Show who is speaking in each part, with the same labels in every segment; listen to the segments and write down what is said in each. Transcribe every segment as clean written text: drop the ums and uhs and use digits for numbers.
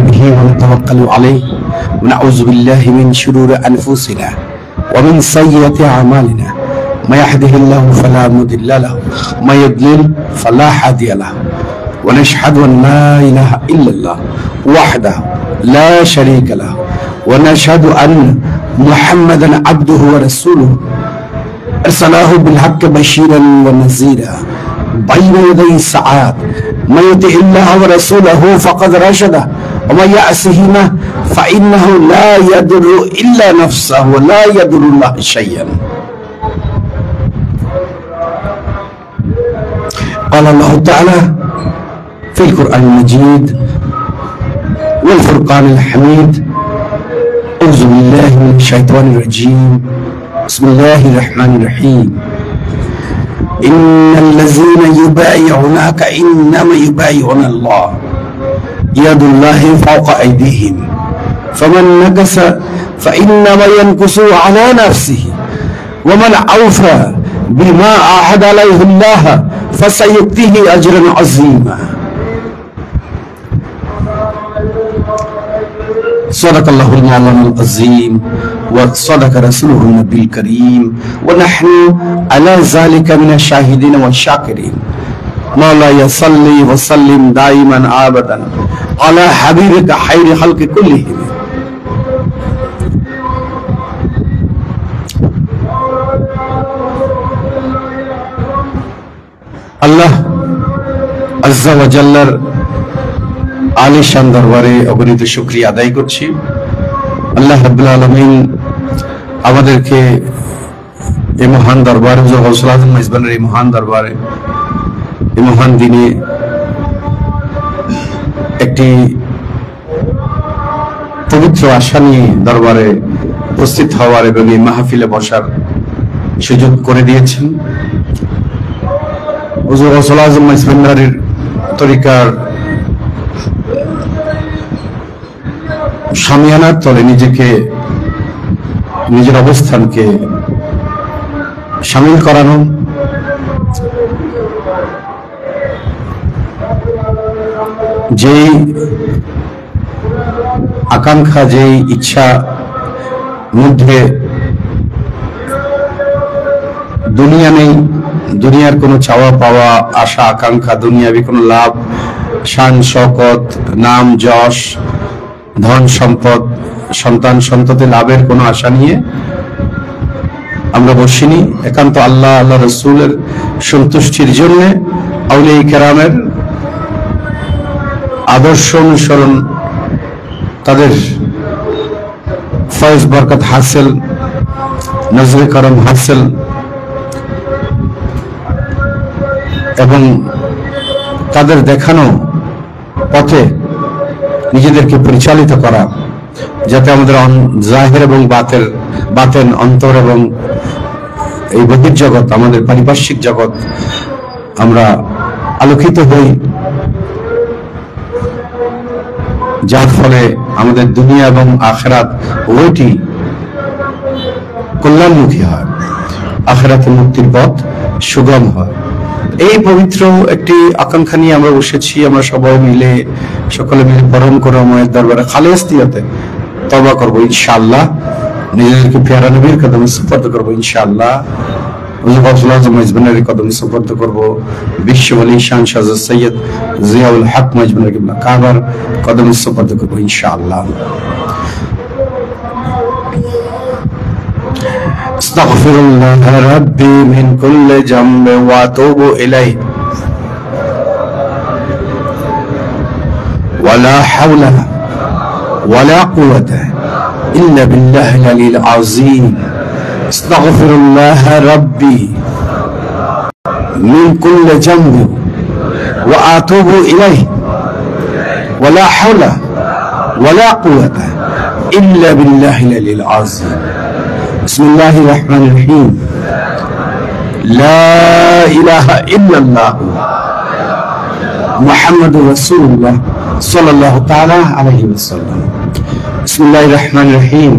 Speaker 1: به ونتوكل عليه ونعوذ بالله من شرور أنفسنا ومن سيئات أعمالنا ما يهده الله فلا مضل له وما يضلل فلا هادي له ونشهد أن لا إله إلا الله وحده لا شريك له ونشهد أن محمدا عبده ورسوله أرسله بالحق بشيرا ونذيرا بين يدي الساعات من يطع الله ورسوله فقد رشد ومن يعصهما فإنه لا يضر إلا نفسه ولا يضر الله شيئا. قال الله تعالى في القرآن المجيد والفرقان الحميد أعوذ بالله من الشيطان الرجيم بسم الله الرحمن الرحيم إن الذين يبايعونك إنما يبايعون الله يد الله فوق أيديهم فمن نكث فإنما ينكث على نفسه ومن أوفى بما عاهد عليه الله فسيؤتيه أجرا عظيما. صدق الله المولانا العظيم وصدق رسوله النبي الكريم ونحن على ذلك من الشاهدين والشاكرين. مولاي صل وسلم دائما ابدا على حبيبك خير خلق كلهم. আল্লাহ আজ্জা ওয়া জাল্লার আলিশান দরবারে অগণিত শুকরিয়া আদায় করছি। আল্লাহ রাব্বুল আলামিন আমাদেরকে এই মহান দরবারে, হুজুর গৌসুল আজম মেজবানের এই মহান দরবারে, এই মহান দিনে একটি পবিত্র আশা নিয়ে দরবারে উপস্থিত হওয়ার এবং এই মাহফিলে বসার সুযোগ করে দিয়েছেন। হুজুর গৌসুল আজম মেজবানের তরিকার শামিয়ানার তলে নিজের অবস্থানকে শামিল করানো, যেই আকাঙ্ক্ষা, যেই ইচ্ছা মধ্যে দুনিয়া নেই, দুনিয়ার কোনো চাওয়া পাওয়া, আশা আকাঙ্ক্ষা, দুনিয়াবি কোনো লাভ, শান শওকত, নাম যশ, ধন সম্পদ, সন্তান সন্ততি লাভের কোনো আশা নিয়ে আমরা বসিনি। একান্ত আল্লাহ আল্লাহ রসুলের সন্তুষ্টির জন্য আউলিয়া কেরামের আদর্শ অনুসরণ, তাদের ফয়েজ বরকত হাসিল, নজরে করম হাসিল এবং তাদের দেখানো পথে নিজেদেরকে পরিচালিত করা, যাতে আমাদের জাহির এবং বাতেন, অন্তর এবং এই বহির্জগৎ, আমাদের পারিপার্শ্বিক জগৎ, আমরা আলোকিত হই, যার ফলে আমাদের দুনিয়া এবং আখিরাত উভয়টি কল্যাণমুখী হয়, আখিরাতে মুক্তির পথ সুগম হয়। এই পবিত্র একটি আকাঙ্ক্ষা নিয়ে আমরা বসেছি। আমরা সকলে মিলে পরম করুণাময়ের দরবারে খালেস নিয়তে তওবা করব ইনশাআল্লাহ, নিজেদেরকে পেয়ারা নবীর কদমে সুপর্দ করব ইনশাআল্লাহ, হুজুর গৌসুল আজম মেজবানের কদমে সুপর্দ করব, বিশ্ব ওলি শান শাহ সৈয়দ জিয়াউল হক মেজবানের কিবলা কাবার কদমে সুপর্দ করব ইনশাআল্লাহ। আস্তাগফিরুল্লাহ রাব্বি মিন কুল্লি জামবি ওয়া আতুবু ইলাইহি ওয়ালা হাওলা ওয়ালা কুওয়াতা ইল্লা বিল্লাহিল আলিয়্যিল আযীম। আস্তাগফিরুল্লাহ রাব্বি মিন কুল্লি জামবি ওয়া আতুবু ইলাইহি ওয়ালা হাওলা ওয়ালা কুওয়াতা ইল্লা বিল্লাহিল আলিয়্যিল আযীম। بسم الله الرحمن الرحيم لا إله إلا الله محمد رسول الله صلى الله تعالى عليه وسلم. بسم الله الرحمن الرحيم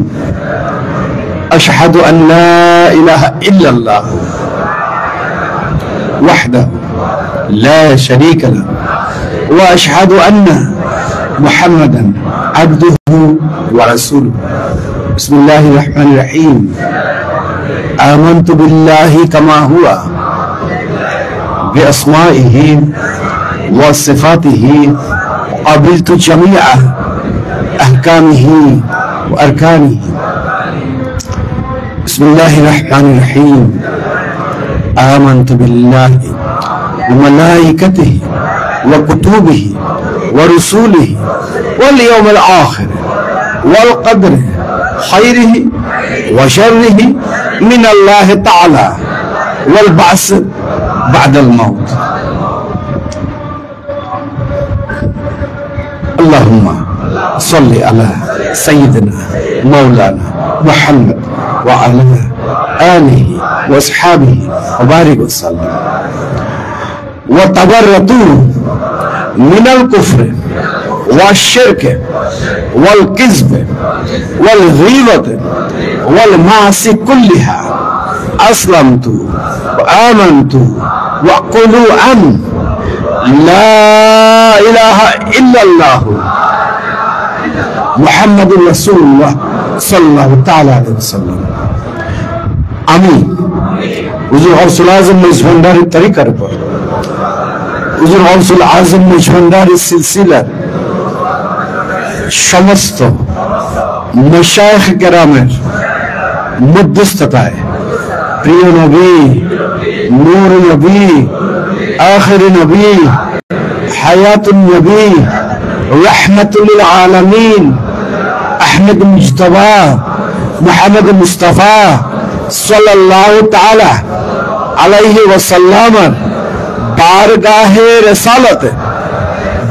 Speaker 1: أشهد أن لا إله إلا الله وحده لا شريك له وأشهد أن মুহাম্মাদান আবদুহু ওয়া রাসূলুহু। বিসমিল্লাহির রহমানির রহিম। আমানতু বিল্লাহি কামা হুয়া বিআসমাইহি ওয়া সিফাতিহি ক্বাবিলতু জামিআ আহকামিহি ওয়া আরকানিহি। বিসমিল্লাহির রহমানির রহিম। আমানতু বিল্লাহি ওয়া মালাইকাতিহি ওয়া কুতুবিহি ওয়া রুসুলিহি ওয়াল ইয়াউমিল আখির ওয়াল কদরি খায়রিহি ওয়া শাররিহি মিনাল্লাহি তাআলা ওয়াল বা'স বা'দাল মাউত। আল্লাহুম্মা সাল্লি আলা সাইয়্যিদিনা মাওলানা মুহাম্মদ ওয়া আলা আলিহি ওয়া আসহাবিহি ওয়া বারিক ওয়া সাল্লাম। ওয়া তাবাররাতু মিনাল কুফরি ওয়াশ শিরকি ওয়াল কিযবি ওয়াল গীবাতি ওয়াল মা'সি কুল্লিহা আসলামতু ওয়া আমানতু ওয়া কুলু আন লা ইলাহা ইল্লাল্লাহ মুহাম্মাদুর রাসূলুল্লাহ সাল্লাল্লাহু তাআলা আলাইহি ওয়াসাল্লাম। আমি হুজুর গাউসুল আজম মেজভান্ডারীর তরিকার উপর, হুজুর গাউসুল আজম মেজভান্ডারীর সিলসিলার সমস্ত মাশায়েখ কেরামের মধ্যস্থতায় প্রিয় নবী, নূর নবী, আখির নবী, হায়াতুন নবী, রাহমাতুল লিল আলামিন আহমদ মুজতবা মুহাম্মদ মুস্তাফা সাল্লাল্লাহু তাআলা আলাইহি ওয়াসাল্লাম বারগাহে রিসালাতে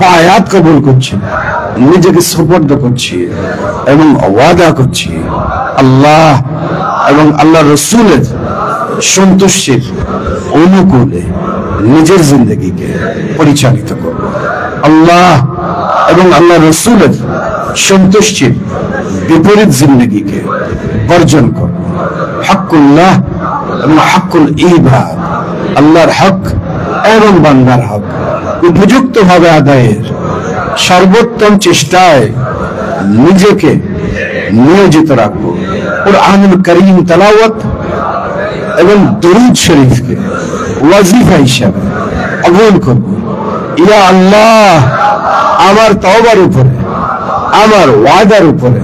Speaker 1: বায়াত কবুল করছি, নিজেকে সুপর্দ করছি এবং ওয়াদা করছি আল্লাহ এবং আল্লাহর রাসূলের সন্তুষ্টির অনুকূলে নিজের জিন্দগিকে পরিচালিত করব। আল্লাহ এবং আল্লাহর রাসূলের সন্তুষ্টির বিপরীত জিন্দগিকে বর্জন করব। হকুল্লাহ এবং হকুল ইবাদ, আল্লাহর হক এবং বান্দার হক উপযুক্ত ভাবে আদায়ের সর্বোত্তম চেষ্টায় নিজেকে নিয়োজিত রাখব। কুরআনুল কারীম তেলাওয়াত এবং দরুদ শরীফকে ওয়াজিফা হিসাবে কবুল করব। ইয়া আল্লাহ, আমার তওবার উপরে, আমার ওয়াদার উপরে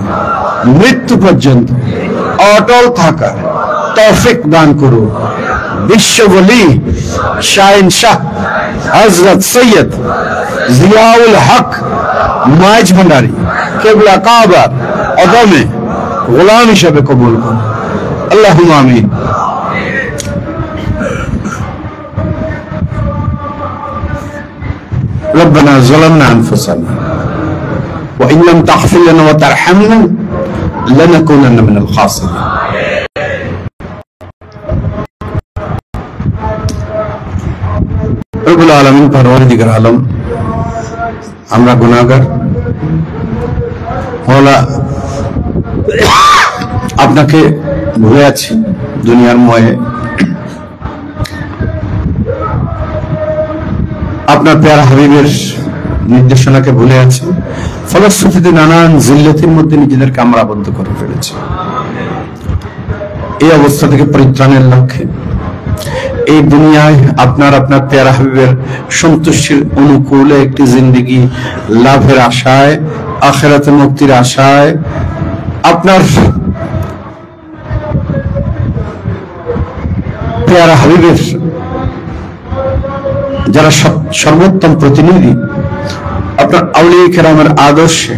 Speaker 1: মৃত্যু পর্যন্ত অটল থাকার তৌফিক দান করুন। বিশ্ববলি শাহিনশাহ হযরত সৈয়দ জিয়াউল হক মাইজভান্ডারী কিবলা কাবার কদমে গোলাম হিসেবে কবুল করুন। আল্লাহুম্মা আমিন। ربنا ظلمنا أنفسنا وإن لم تغفر لنا وترحمنا لنكونن من الخاسرين। রব্বুল আলামিন পরওয়ারদিগার আলম, আমরা গুনাহগার, মওলা আপনাকে ভুলে আছি দুনিয়ার ময়ে, আপনার প্যারা হাবিবের নির্দেশনাকে ভুলে আছি, ফলশ্রুতিতে নানান জিল্লাতের মধ্যে নিজেদেরকে আমরা আবদ্ধ করে ফেলেছি। এই অবস্থা থেকে পরিত্রাণের লক্ষ্যে এই দুনিয়ায় আপনার প্যারা হাবিবের সন্তুষ্টির অনুকূলে একটি জিন্দেগি লাভের আশায়, আখিরাতে মুক্তির আশায়, আপনার প্যারা হাবিবের যারা সর্বোত্তম প্রতিনিধি, আপনার আউলিয়া কেরামের আদর্শে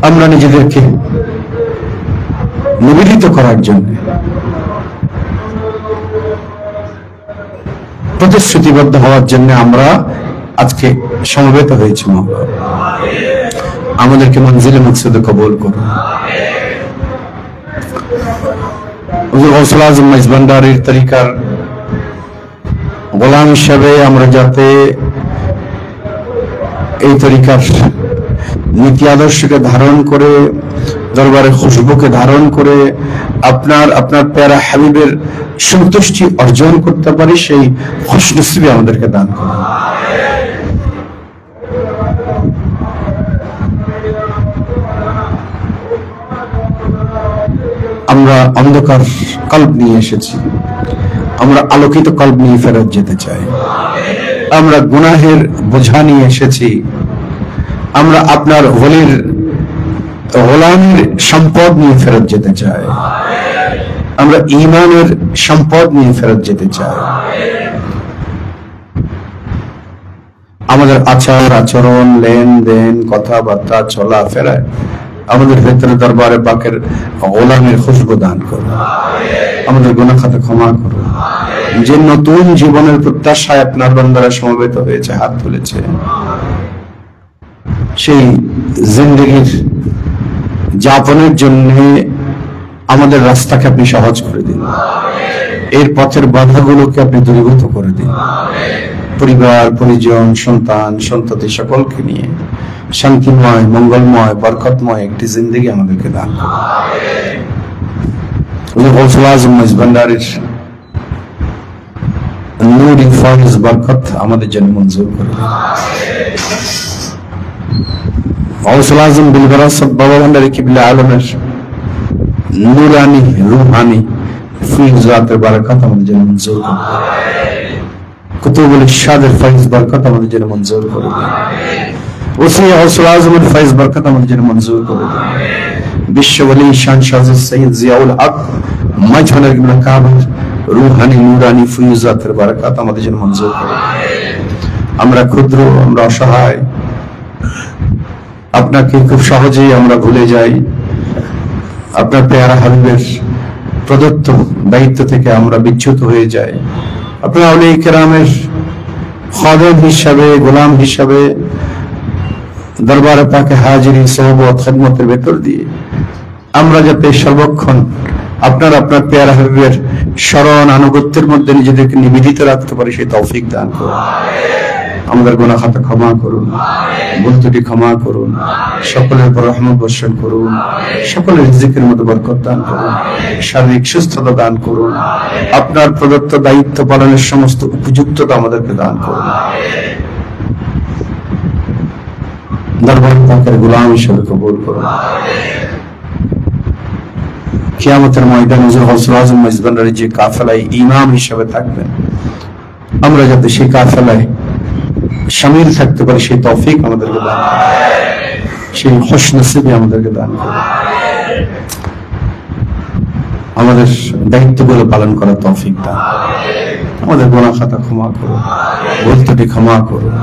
Speaker 1: আমরা নিজেদেরকে নিবেদিত করার জন্য প্রতিশ্রুতিবদ্ধ হওয়ার জন্য আমরা আজকে সমবেত হয়েছি। আমাদেরকে মঞ্জিলে মকসুদে কবুল করুন। হুজুর গাউসুল আজম মেজভান্ডারীর তরিকার গোলাম হিসাবে আমরা যাতে এই তরিকার নীতি আদর্শকে ধারণ করে, দরবারে খুশবুকে ধারণ করে আপনার প্যারা হাবিবের সন্তুষ্টি অর্জন করতে পারি, সেই খুশনসিবি আমাদেরকে দান করুন। আমরা অন্ধকার কল্প নিয়ে এসেছি, আমরা আলোকিত কল্প নিয়ে ফেরত যেতে চাই। আমরা গুনাহের বোঝা নিয়ে এসেছি, আমরা আপনার ওলির গোলামের সম্পদ নিয়ে ফেরত যেতে চাই। আমরা ঈমানের সম্পদ নিয়ে ফেরত যেতে চাই। আমাদের আচার আচরণ, লেনদেন, কথাবার্তা, চলাফেরায় আমাদের ভেতরে দরবারে পাকের গোলামের খুশবু দান করুন। আমাদের গুনাহ খাতা ক্ষমা করুন। যে নতুন জীবনের প্রত্যাশায় আপনার বান্দারা সমবেত হয়েছে, হাত তুলেছে, সেই জিন্দেগির যাপনের জন্য আমাদের রাস্তাকে আপনি সহজ করে দিন। এর পথের বাধাগুলোকে আপনি দূরীভূত করে দিন। পরিবার, পরিজন, সন্তান, সন্ততি সকলকে নিয়ে শান্তিময়, মঙ্গলময়, বরকতময় একটি জিন্দেগি আমাদেরকে দান করুন। গৌসুল আজম মেজবান্ডারির নূরি ফয়েজ বরকত আমাদের জন্য মঞ্জুর করে দিন। গৌসুল আজম বিলবরাসত বাবা ভান্ডারী কিবলা আলমের নূরানি রুহানি ফিজাতের বরকত আমাদের জন্য মঞ্জুর করে দিন। কুতুবুল ইরশাদের ফয়েজ বরকত আমাদের জন্য মঞ্জুর করে দিন। ওসি গৌসুল আজমের ফয়েজ বরকত আমাদের জন্য মঞ্জুর করে দিন। বিশ্ব ওলি শান শাহ সৈয়দ জিয়াউল হক মাজহানের কিবলা কাবার রুহানি নূরানি ফিজাতের বরকত আমাদের জন্য মঞ্জুর করে দিন। আমরা ক্ষুদ্র, আমরা অসহায়, আপনাকে খুব সহজেই আমরা ভুলে যাই। আপনার পেয়ারা হাবিবের প্রদত্ত দায়িত্ব থেকে আমরা বিচ্যুত হয়ে যাই। আপনার আউলিয়া কেরামের খাদেম হিসাবে, গোলাম হিসাবে দরবারে পাকে হাজিরি, সোহবত, খিদমতের ভেতর দিয়ে আমরা যাতে সর্বক্ষণ আপনার পেয়ারা হাবিবের স্মরণ, আনুগত্যের মধ্যে নিজেদেরকে নিবেদিত রাখতে পারি, সেই তৌফিক দান করুন। আমাদের গুনাহ খাতা ক্ষমা করুন, ভুল ত্রুটি ক্ষমা করুন, সকলের উপর রহমত বর্ষণ করুন, সকলের রিজিকের মধ্যে বরকত দান করুন, শারীরিক সুস্থতা দান করুন, আপনার প্রদত্ত দায়িত্ব পালনের সমস্ত উপযুক্ততা আমাদেরকে দান করুন। দরবার পাকের গোলাম হিসেবে কবুল করুন। কিয়ামতের ময়দানে হুজুর গৌসুল আজম মেজবান্ডারী যে কাফেলায় ইমাম হিসেবে থাকবেন, আমরা যাতে সেই কাফেলায় শামিল থাকতে পারি, সেই তৌফিক আমাদেরকে দান করুন, সেই খুশনসিবি আমাদেরকে দান করুন। আমাদের দায়িত্বগুলো পালন করার তৌফিক দান করুন। আমাদের গুনাহ খাতা ক্ষমা করুন, ভুল ত্রুটি ক্ষমা করুন।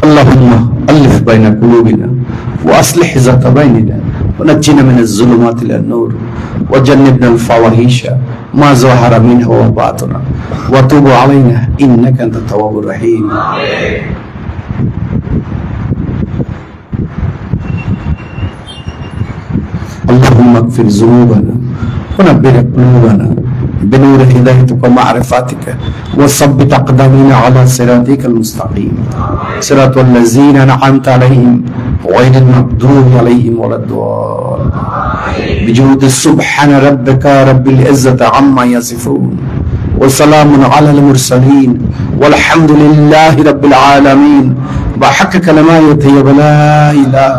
Speaker 1: আল্লাহুম্মা আলিফ বাইনা কুলুবিনা ওয়া আসলিহ যাতা বাইনিনা ওয়া নাজ্জিনা মিনাজ যুলুমাতি ইলান নূর ওয়া জান্নিবনা আল ফাওয়াহিশা মা যাহারা মিনহা ওয়া বাতানা ওয়া তুব আলাইনা ইন্নাকা আনতাত তাওয়াবুর রহিম। اللهم اغفر ذنوبنا ونبر قلوبنا بنور هدايتك ومعرفتك وثبت اقدامنا على صراطك المستقيم صراط الذين انعمت عليهم غير المغضوب عليهم ولا الضالين بجود سبحان ربك رب العزة عما يصفون وسلام على المرسلين والحمد لله رب العالمين بحق كلماته ولا اله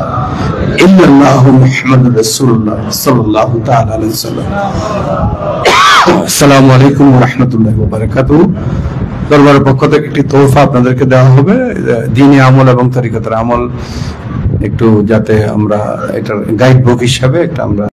Speaker 1: إلا الله محمد رسول الله صلى الله تعالى عليه وسلم। আসসালামু আলাইকুম ওয়া রাহমাতুল্লাহি ওয়া বারাকাতুহু। দরবারের পক্ষ থেকে একটি তোহফা আপনাদেরকে দেওয়া হবে, দ্বীনি আমল এবং তরিকতের আমল, একটু যাতে আমরা এটার গাইড বুক হিসাবে একটা আমরা